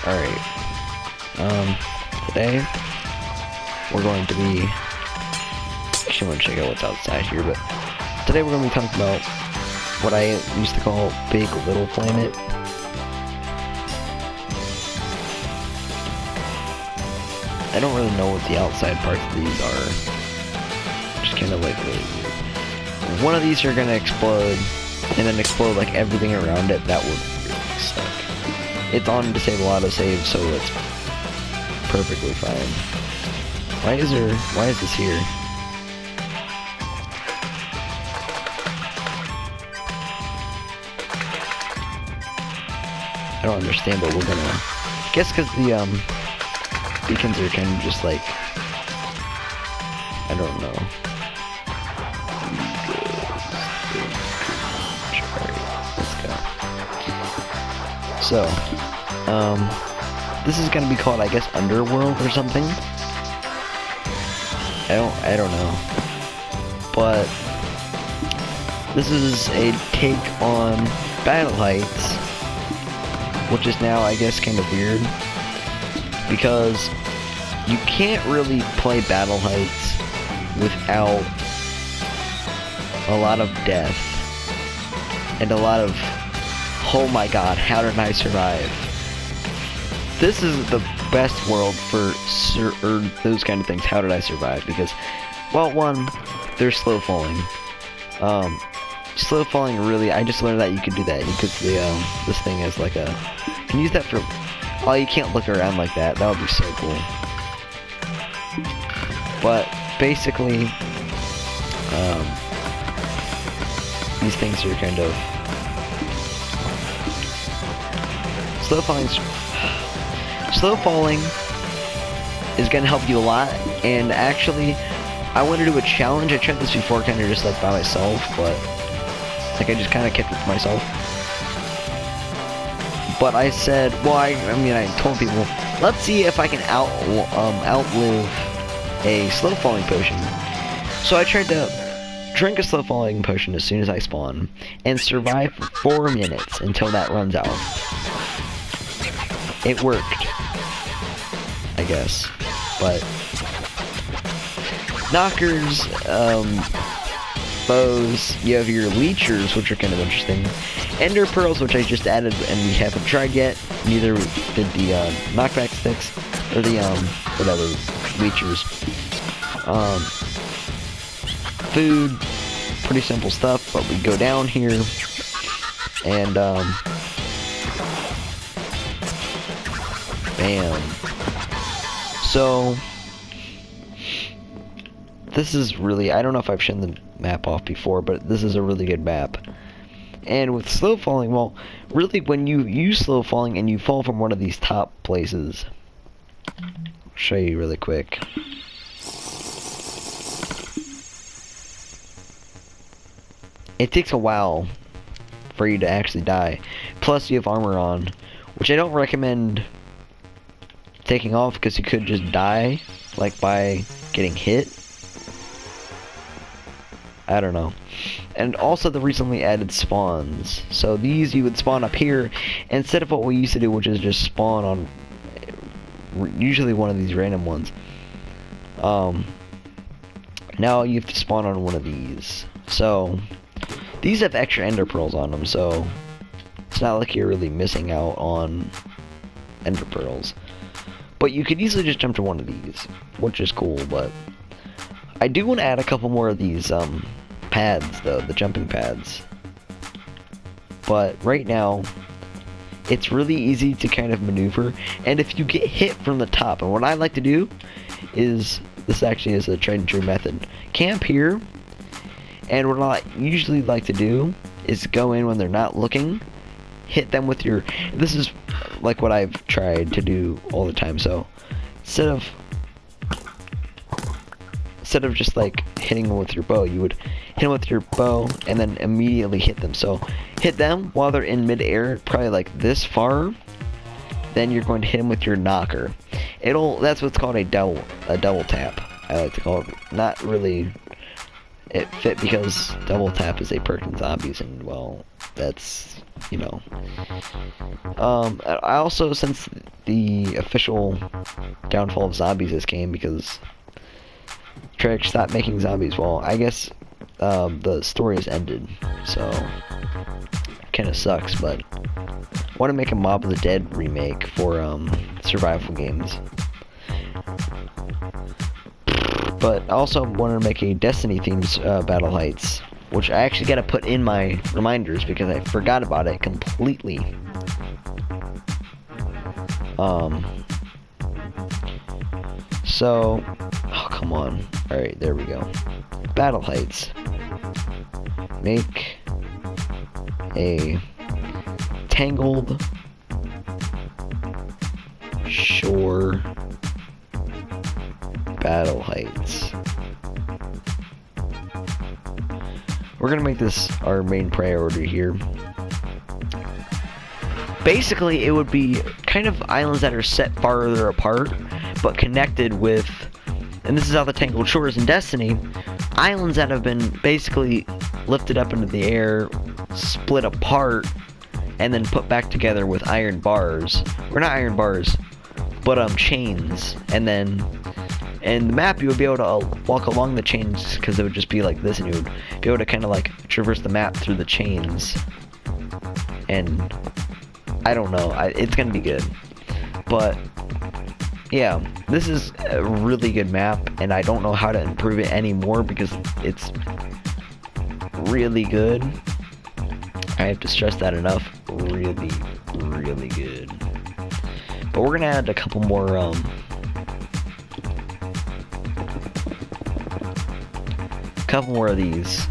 Alright. Today we're going to be... Actually, I want to check out what's outside here, but today we're going to be talking about what I used to call Big Little Planet. I don't really know what the outside parts of these are. Just kind of like one of these are going to explode, and then explode like everything around it. That would really suck. It's on disable auto save, so it's perfectly fine. Why is this here? I don't understand, but we're gonna... I guess because the, beacons are kind of just like... I don't know. Alright, let's go. So, this is gonna be called, I guess, Underworld or something? I don't know. But, this is a take on Battle Heights, which is now, I guess, kind of weird, because you can't really play Battle Heights without a lot of death, and a lot of, oh my god, how did I survive? This is the best world for those kind of things, how did I survive, because, well, one, they're slow falling. Slow falling, really, I just learned that you could do that, because this thing is like a, you can use that for, oh, you can't look around like that, that would be so cool. But, basically, these things are kind of, slow falling is going to help you a lot, and actually, I want to do a challenge. I tried this before, kind of just like by myself, but like I just kind of kept it to myself. But I said, well, I told people, let's see if I can outlive a slow falling potion. So I tried to drink a slow falling potion as soon as I spawn, and survive for 4 minutes until that runs out. It worked, I guess, but knockers, bows, you have your leechers, which are kind of interesting, ender pearls, which I just added and we haven't tried yet, neither did the knockback sticks, or the whatever, leechers. Food, pretty simple stuff, but we go down here, and bam. So, this is really, I don't know if I've shown the map off before, but this is a really good map. And with slow falling, well, really when you use slow falling and you fall from one of these top places, I'll show you really quick. It takes a while for you to actually die. Plus you have armor on, which I don't recommend taking off because you could just die, like by getting hit. I don't know. And also the recently added spawns. So these you would spawn up here instead of what we used to do, which is just spawn on usually one of these random ones. Now you have to spawn on one of these. So these have extra ender pearls on them, so it's not like you're really missing out on ender pearls. But you could easily just jump to one of these, which is cool, but I do want to add a couple more of these pads, though, the jumping pads. But right now, it's really easy to kind of maneuver, and if you get hit from the top, and what I like to do is, this actually is a tried and true method, camp here, and what I usually like to do is go in when they're not looking, hit them with your, this is like what I've tried to do all the time, so instead of just like hitting them with your bow, you would hit them with your bow and then immediately hit them. So hit them while they're in mid-air, probably like this far, then you're going to hit them with your knocker. That's what's called a double tap, I like to call it. Not really it fit because double tap is a perk in zombies, and well, that's, you know. I also, since the official downfall of zombies this game, because Treyarch stopped making zombies. Well, I guess the story has ended, so kind of sucks, but I want to make a Mob of the Dead remake for survival games. But I also wanted to make a Destiny themed Battle Heights, which I actually got to put in my reminders because I forgot about it completely. So, oh, come on. Alright, there we go. Battle Heights. Make a Tangled Shore Battle Heights. We're gonna make this our main priority here. Basically, it would be kind of islands that are set farther apart, but connected with, and this is how the Tangled Shores in Destiny, islands that have been basically lifted up into the air, split apart, and then put back together with iron bars. Or not iron bars, but chains. And then, and the map, you would be able to walk along the chains, because it would just be like this, and you would be able to kind of like traverse the map through the chains. And I don't know, it's gonna be good. But yeah, this is a really good map, and I don't know how to improve it anymore because it's really good. I have to stress that enough. Really, really good. But we're gonna add a couple more of these.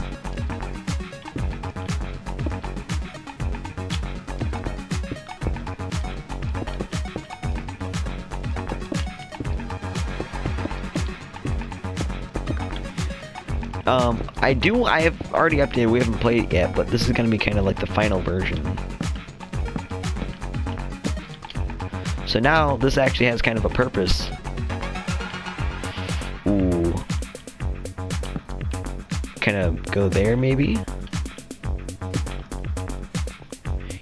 I have already updated, we haven't played it yet, but this is gonna be kind of like the final version. So now, this actually has kind of a purpose. Ooh. Kind of go there, maybe?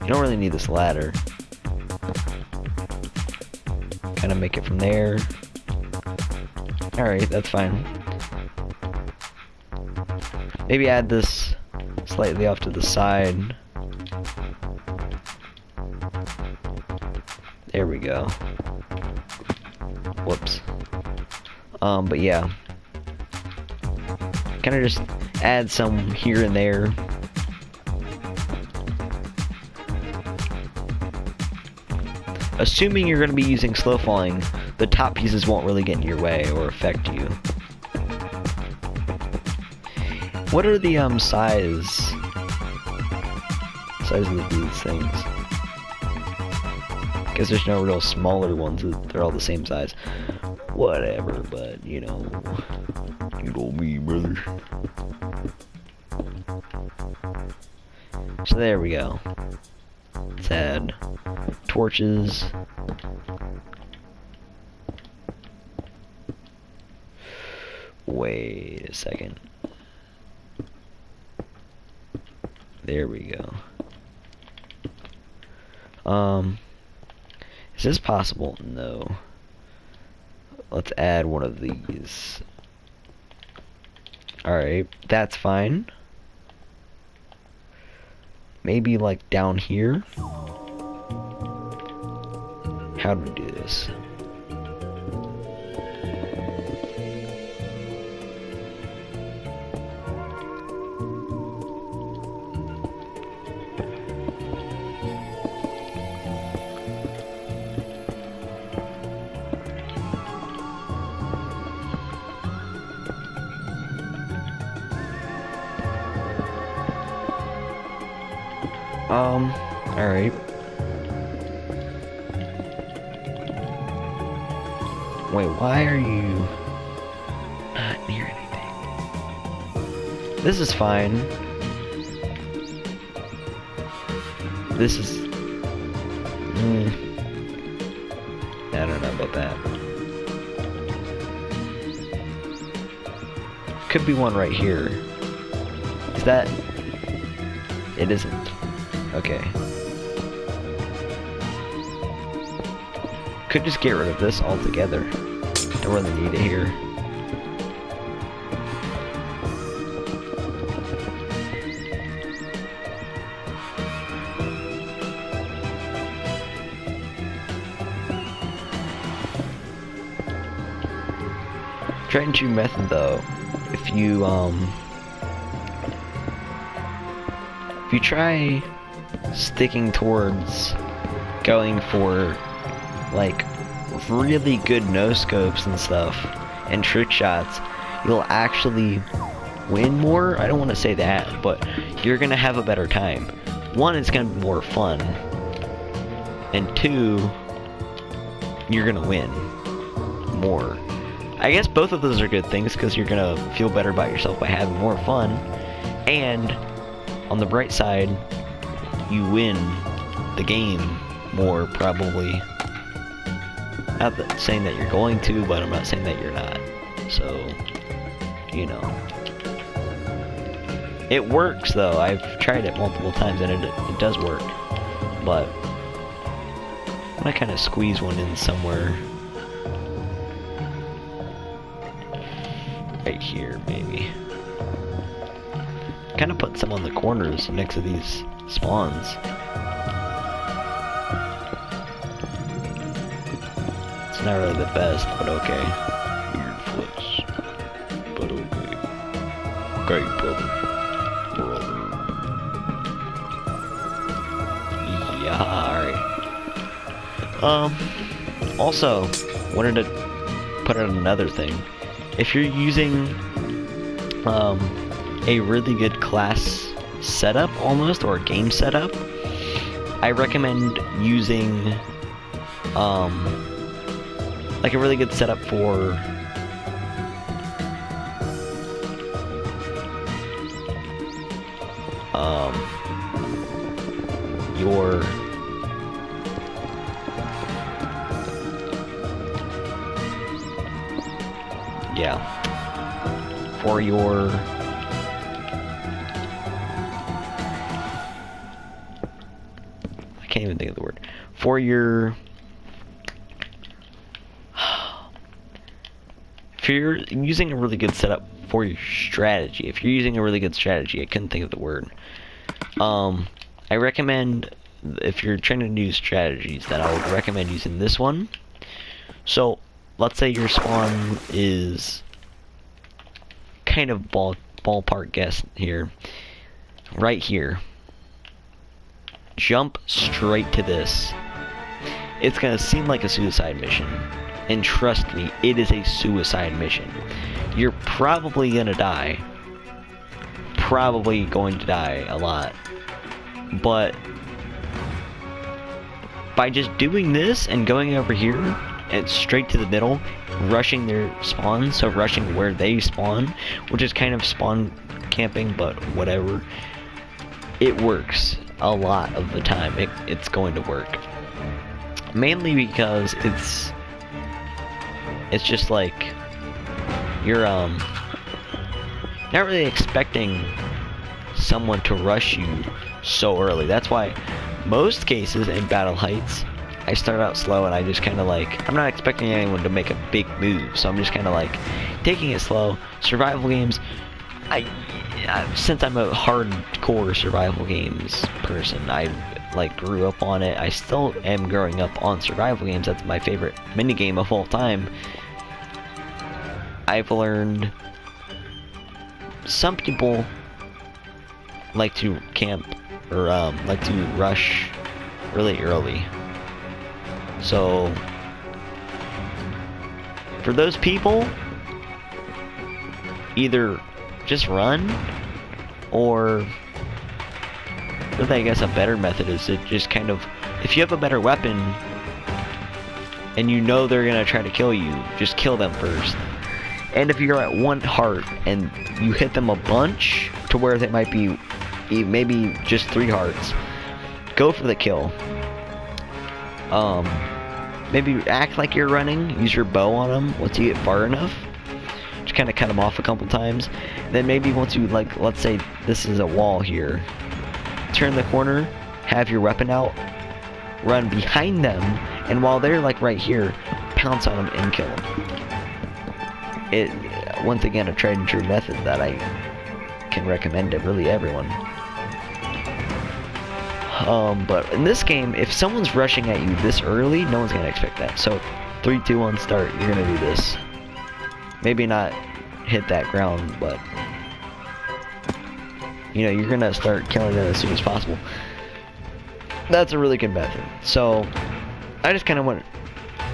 You don't really need this ladder. Kind of make it from there. Alright, that's fine. Maybe add this slightly off to the side. There we go. Whoops. But yeah. Kind of just add some here and there. Assuming you're going to be using slow falling, the top pieces won't really get in your way or affect you. What are the size of these things? Because there's no real smaller ones, they're all the same size. Whatever, but you know me, brother. So there we go. Let's add torches. Wait a second. There we go. Is this possible? No. Let's add one of these. Alright, that's fine. Maybe like down here? How do we do this? Alright. Wait, why are you not near anything? This is fine. This is... I don't know about that. Could be one right here. Is that... It isn't. Okay. could just get rid of this altogether. Don't really need it here. Tried and true method though, if you try sticking towards going for like really good no scopes and stuff and trick shots, you'll actually win more. I don't want to say that, but you're gonna have a better time. One, it's gonna be more fun, and two, you're gonna win more. I guess both of those are good things because you're gonna feel better about yourself by having more fun, and on the bright side, you win the game more probably. Not that saying that you're going to, but I'm not saying that you're not. So, you know. It works though. I've tried it multiple times and it does work. But I'm gonna kind of squeeze one in somewhere. Right here, maybe. Kind of put some on the corners next to these spawns. It's not really the best, but okay. Weird flips, but okay. Okay, brother. Yeah, alright. Also, wanted to put out another thing. If you're using a really good class setup almost, or a game setup, I recommend using like a really good setup for your for your I can't even think of the word. For your if you're using a really good setup for your strategy, if you're using a really good strategy, I couldn't think of the word. I recommend, if you're trying to use strategies, that I would recommend using this one. So, let's say your spawn is kind of ballpark guess here. Right here. Jump straight to this. It's gonna seem like a suicide mission. And trust me, it is a suicide mission. You're probably gonna die. Probably going to die a lot. But by just doing this and going over here and straight to the middle, rushing their spawn, so rushing where they spawn, which is kind of spawn camping, but whatever, it works a lot of the time. It's going to work. Mainly because it's just like you're not really expecting someone to rush you so early. That's why most cases in Battle Heights, I start out slow and I just kind of like, I'm not expecting anyone to make a big move, so I'm just kind of like taking it slow. Survival games, since I'm a hardcore survival games person, I like grew up on it. I still am growing up on survival games. That's my favorite minigame of all time. I've learned some people like to camp or like to rush really early. So for those people, either just run, or I guess a better method is to just kind of, if you have a better weapon and you know they're gonna try to kill you, just kill them first. And if you're at 1 heart and you hit them a bunch to where they might be maybe just 3 hearts, go for the kill. Maybe act like you're running, use your bow on them once you get far enough. Just kind of cut them off a couple times. Then maybe once you, like, let's say this is a wall here, turn the corner, have your weapon out, run behind them, And while they're like right here, pounce on them and kill them. Once again, a tried and true method that I can recommend to really everyone. But in this game, if someone's rushing at you this early, no one's gonna expect that. So 3, 2, 1, start. You're gonna do this. Maybe not hit that ground, but you know, you're gonna start killing them as soon as possible. That's a really good method. So I just kind of want,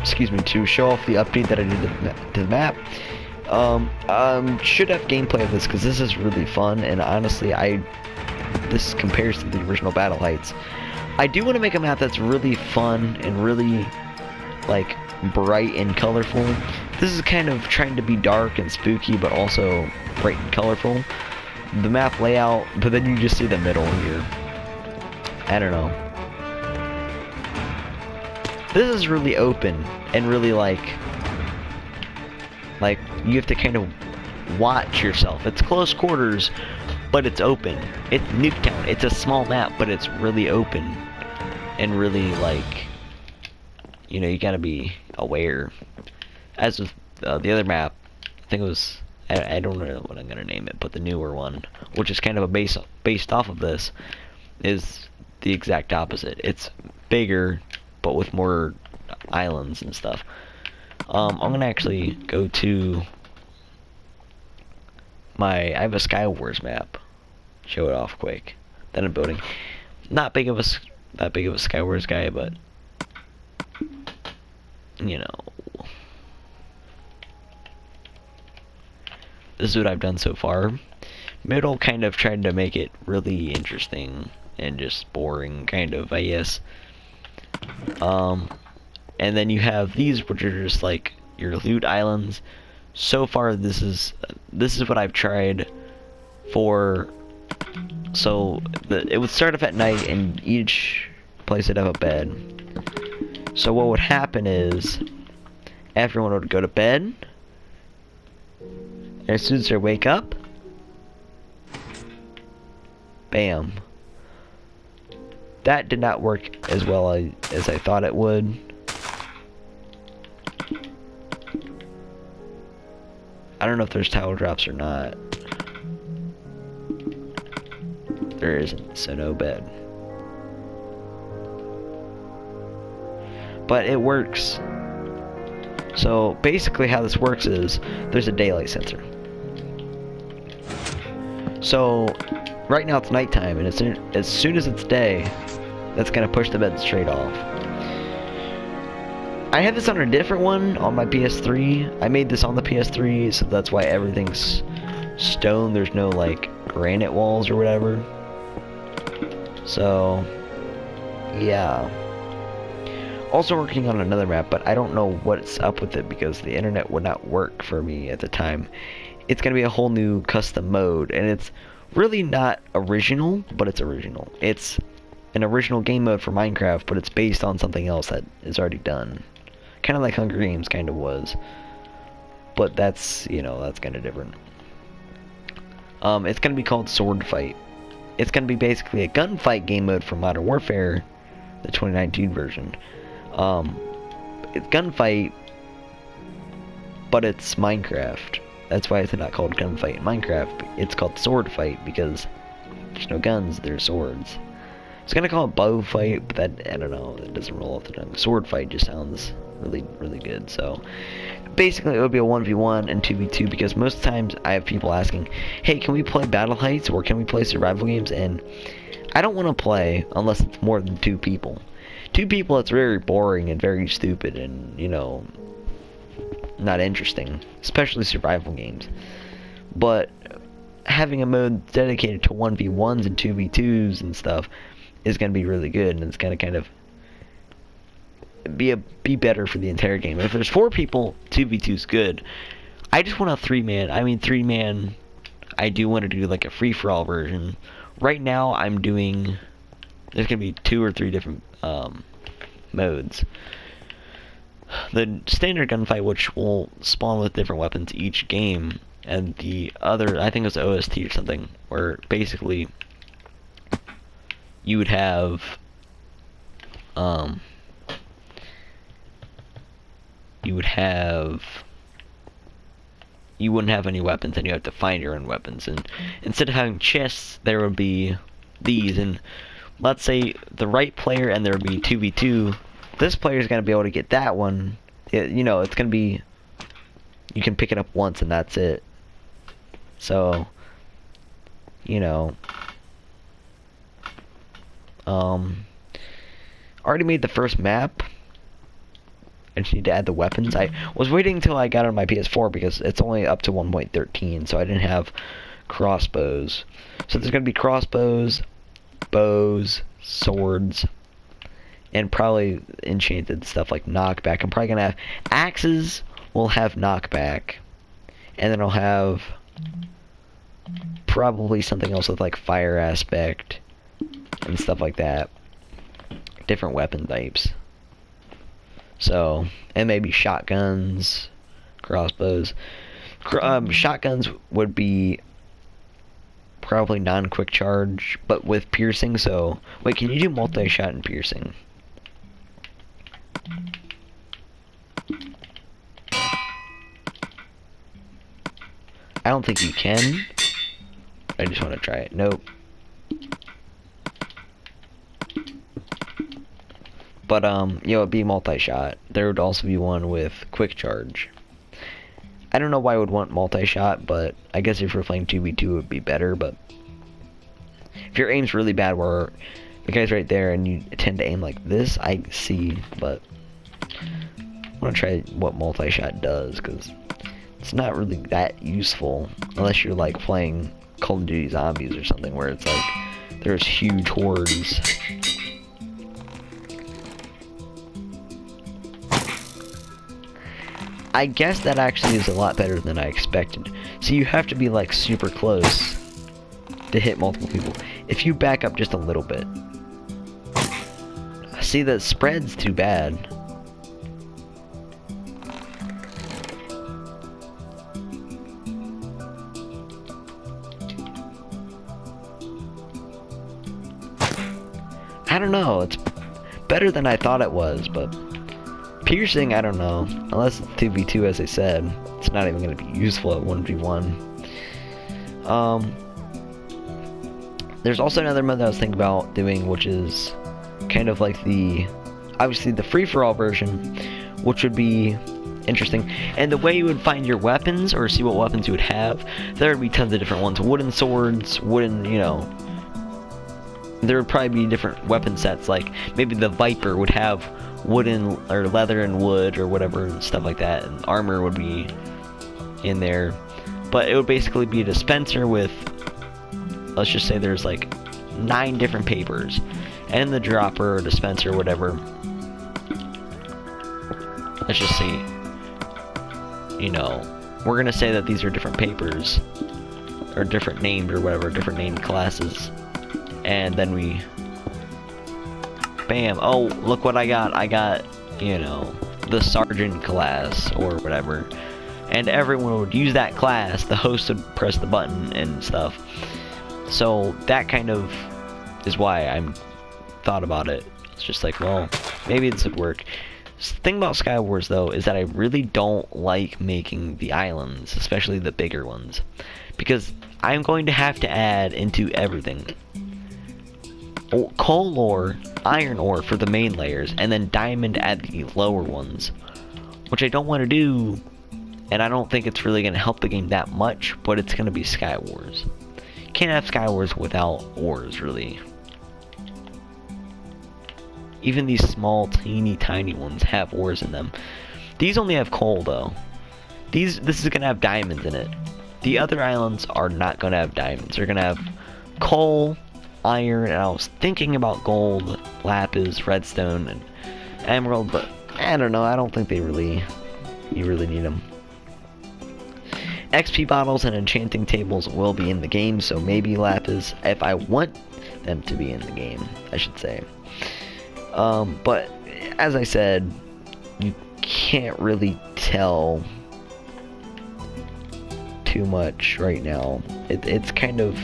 to show off the update that I did to the map. Should have gameplay of this because this is really fun, and honestly, this compares to the original Battle Heights. I do want to make a map that's really fun and really like bright and colorful. This is kind of trying to be dark and spooky, but also bright and colorful. The map layout, but then you just see the middle here. I don't know. This is really open and really like you have to kind of watch yourself. It's close quarters, but it's open. It's Nuketown. It's a small map, but it's really open and really like, you know, you gotta be aware. As with the other map, I think it was, I don't know what I'm gonna name it, but the newer one, which is kind of based off of this, is the exact opposite. It's bigger, but with more islands and stuff. I'm gonna actually go to I have a Skywars map. Show it off quick. That I'm building. Not big of a Skywars guy, but you know, this is what I've done so far. Middle kind of tried to make it really interesting and just boring, kind of, I guess. And then you have these, which are just like your loot islands. So far, this is what I've tried for. So it would start off at night, and each place would have a bed. So what would happen is everyone would go to bed, and as soon as they wake up, bam. That did not work as well as I thought it would. I don't know if there's tower drops or not. There isn't, so no bed. But it works. So basically how this works is there's a daylight sensor. So right now it's nighttime, and as soon as it's day, that's gonna push the bed straight off. I had this on a different one on my PS3. I made this on the PS3, so that's why everything's stone. There's no like granite walls or whatever. So yeah. Also working on another map, but I don't know what's up with it because the internet would not work for me at the time. It's gonna be a whole new custom mode, and it's really not original, but it's original. It's an original game mode for Minecraft, but it's based on something else that is already done. Kind of like Hunger Games kind of was. But that's, you know, that's kind of different. It's going to be called Sword Fight. It's going to be basically a gunfight game mode for Modern Warfare, the 2019 version. It's gunfight, but it's Minecraft. That's why it's not called Gunfight in Minecraft. It's called Sword Fight because there's no guns, there's swords. I was gonna call it Bow Fight, but that, I don't know, it doesn't roll off the tongue. Sword Fight just sounds really, really good. So basically it would be a 1v1 and 2v2 because most times I have people asking, hey, can we play Battle Heights or can we play survival games? And I don't want to play unless it's more than 2 people. 2 people, it's very boring and very stupid and, you know, not interesting, especially survival games. But having a mode dedicated to 1v1s and 2v2s and stuff is going to be really good, and it's going to kind of be better for the entire game. If there's 4 people, 2v2 is good. I just want a 3-man. I mean, 3-man, I do want to do like a free-for-all version. Right now, I'm doing, there's going to be 2 or 3 different modes. The standard gunfight, which will spawn with different weapons each game, and the other, I think it was OST or something, where basically you would have you wouldn't have any weapons, and you have to find your own weapons. And instead of having chests, there would be these. And let's say the right player, and there would be 2v2. This player is gonna be able to get that one. You know, it's gonna be. You can pick it up once, and that's it. So, you know, already made the first map. I just need to add the weapons. I was waiting until I got on my PS4 because it's only up to 1.13, so I didn't have crossbows. So there's going to be crossbows, bows, swords, and probably enchanted stuff like knockback. I'm probably going to have axes will have knockback, and then I'll have probably something else with like fire aspect and stuff like that. Different weapon types. So, and maybe shotguns, crossbows. Shotguns would be probably non-quick charge, but with piercing. So, wait, can you do multi-shot and piercing? I don't think you can. I just want to try it. Nope. But, you know, it'd be multi-shot. There would also be one with quick charge. I don't know why I would want multi-shot, but I guess if you're playing 2v2 it would be better, but if your aim's really bad where the guy's right there and you tend to aim like this, I see, but I want to try what multi-shot does, because it's not really that useful unless you're like playing Call of Duty Zombies or something where it's like there's huge hordes. I guess that actually is a lot better than I expected. So you have to be like super close to hit multiple people. If you back up just a little bit. See, the spread's too bad. I don't know, it's better than I thought it was, but piercing, I don't know. Unless it's 2v2, as I said, it's not even going to be useful at 1v1. There's also another mode that I was thinking about doing, which is kind of like obviously the free-for-all version, which would be interesting. And the way you would find your weapons, or see what weapons you would have, there would be tons of different ones. Wooden swords, wooden, you know, there would probably be different weapon sets, like maybe the Viper would have wooden or leather and wood or whatever, stuff like that, and armor would be in there. But it would basically be a dispenser with, let's just say there's like 9 different papers, and in the dropper or dispenser or whatever, let's just see, you know, we're gonna say that these are different papers or different named or whatever, different named classes, and then we bam, oh, look what I got. I got, you know, the sergeant class or whatever. And everyone would use that class. The host would press the button and stuff. So that kind of is why I'm thought about it. It's just like, well, maybe this would work. The thing about Skywars, though, is that I really don't like making the islands, especially the bigger ones, because I'm going to have to add into everything. Coal ore, iron ore for the main layers, and then diamond at the lower ones, which I don't want to do, and I don't think it's really going to help the game that much, but it's going to be Skywars. You can't have Skywars without ores, really. Even these small, teeny, tiny ones have ores in them. These only have coal, though. This is going to have diamonds in it. The other islands are not going to have diamonds. They're going to have coal, iron, and I was thinking about gold, lapis, redstone, and emerald, but I don't know, I don't think you really need them. XP bottles and enchanting tables will be in the game, so maybe lapis, if I want them to be in the game, I should say. But as I said, you can't really tell too much right now. It's kind of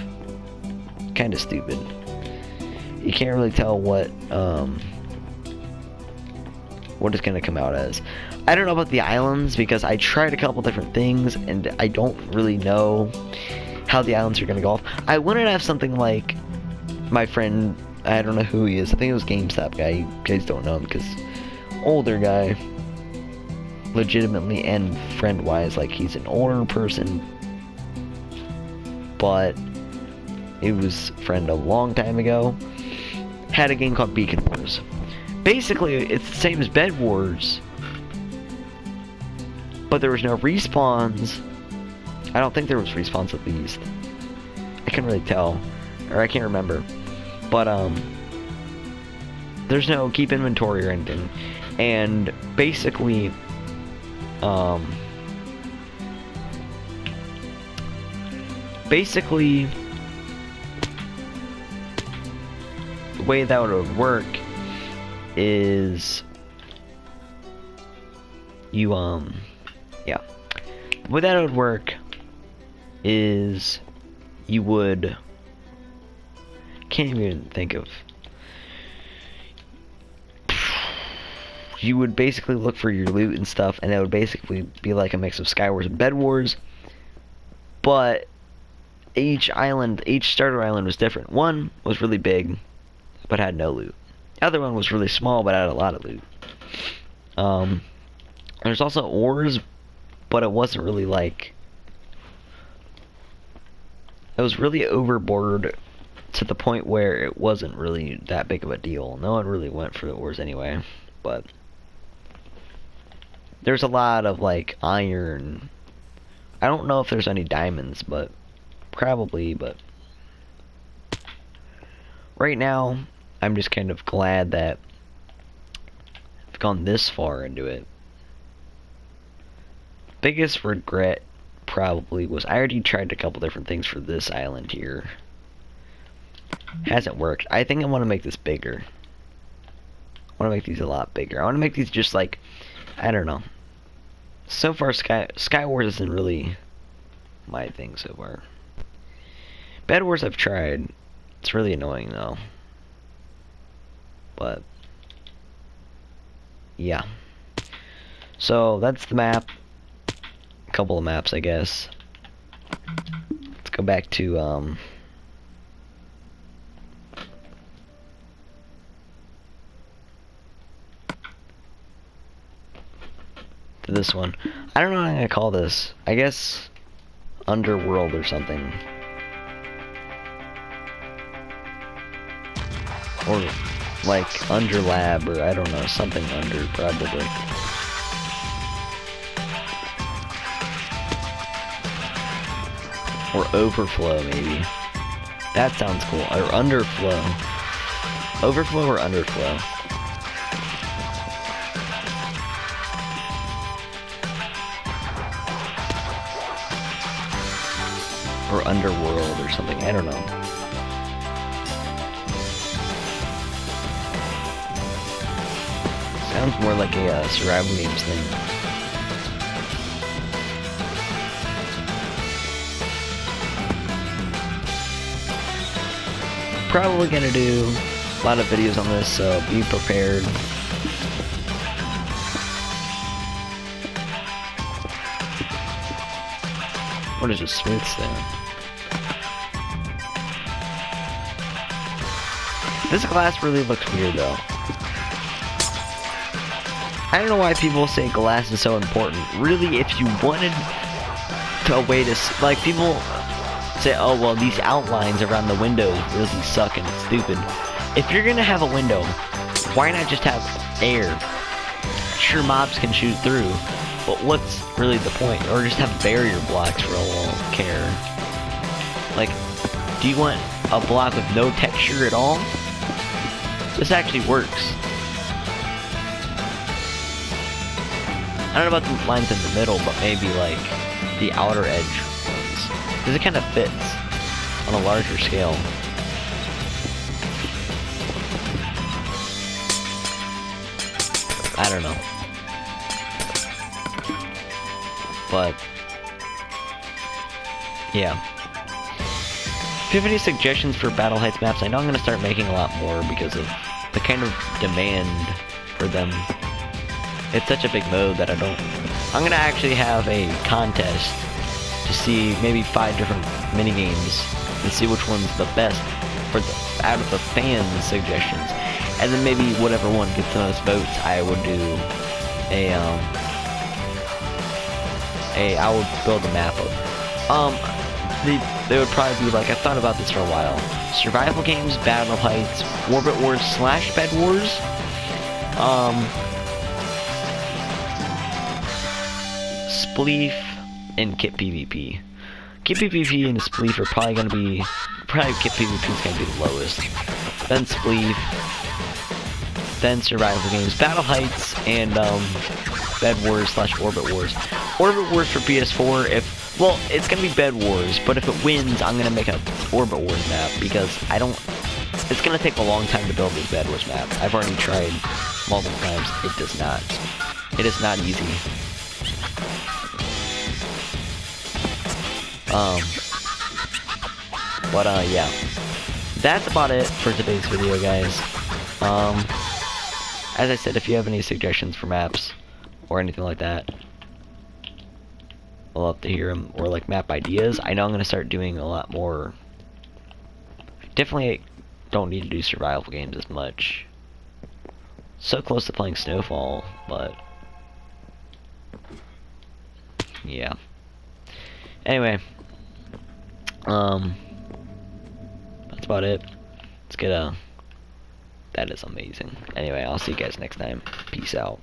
stupid. You can't really tell what what it's gonna come out as. I don't know about the islands because I tried a couple different things and I don't really know how the islands are gonna go off. I wanted to have something like my friend, I don't know who he is, I think it was GameStop guy, you guys don't know him because older guy, legitimately and friend wise, like he's an older person, but he was a friend a long time ago, had a game called Beacon Wars. Basically, it's the same as Bed Wars, but there was no respawns. I don't think there was respawns at least. I can't really tell, or I can't remember. But there's no keep inventory or anything, and basically, the way that would work is you yeah, the way that would work is you would, can't even think of, you would basically look for your loot and stuff, and it would basically be like a mix of Skywars and Bed Wars, but each island, each starter island was different. One was really big but had no loot. The other one was really small but had a lot of loot. There's also ores, but it wasn't really like, it was really overboard to the point where it wasn't really that big of a deal. No one really went for the ores anyway, but there's a lot of like iron. I don't know if there's any diamonds, but probably, but right now I'm just kind of glad that I've gone this far into it. Biggest regret probably was I already tried a couple different things for this island here. Hasn't worked. I think I want to make this bigger. I want to make these a lot bigger. I want to make these just like, I don't know. So far, Sky Wars isn't really my thing so far. Bed Wars I've tried. It's really annoying though. But yeah. So that's the map. A couple of maps, I guess. Let's go back to this one. I don't know what I'm gonna call this. I guess Underworld or something. Or like Underlab, or I don't know, something under probably. Or Overflow maybe. That sounds cool. Or Underflow. Overflow or Underflow. Or Underworld or something, I don't know. Sounds more like a survival games thing. Probably gonna do a lot of videos on this, so be prepared. What is a smooth stone? This glass really looks weird though. I don't know why people say glass is so important. Really, if you wanted a way to, like, people say, oh well, these outlines around the windows really suck and it's stupid. If you're gonna have a window, why not just have air? Sure, mobs can shoot through, but what's really the point? Or just have barrier blocks for all care. Like, do you want a block with no texture at all? This actually works. I don't know about the lines in the middle, but maybe like the outer edge ones. Because it kind of fits on a larger scale. I don't know. But yeah. If you have any suggestions for Battle Heights maps, I know I'm going to start making a lot more because of the kind of demand for them it's such a big mode that I'm gonna actually have a contest to see maybe 5 different mini games and see which one's the best for out of the fans' suggestions, and then maybe whatever one gets the most votes, I would do I would build a map of. They would probably be like, I've thought about this for a while. Survival games, Battle Heights, Orbit Wars / Bed Wars. Spleef and Kit PvP. Kit PvP and Spleef are probably Kit PvP is gonna be the lowest. Then Spleef. Then Survival games, Battle Heights, and Bed Wars / Orbit Wars. Orbit Wars for PS4. Well, it's gonna be Bed Wars, but if it wins, I'm gonna make a Orbit Wars map because it's gonna take a long time to build this Bed Wars map. I've already tried multiple times. It is not easy. Yeah. That's about it for today's video, guys. As I said, if you have any suggestions for maps or anything like that, I'll love to hear them, or like map ideas. I know I'm gonna start doing a lot more. Definitely don't need to do survival games as much. So close to playing Snowfall, but yeah. Anyway, that's about it. Let's get that is amazing. Anyway, I'll see you guys next time. Peace out.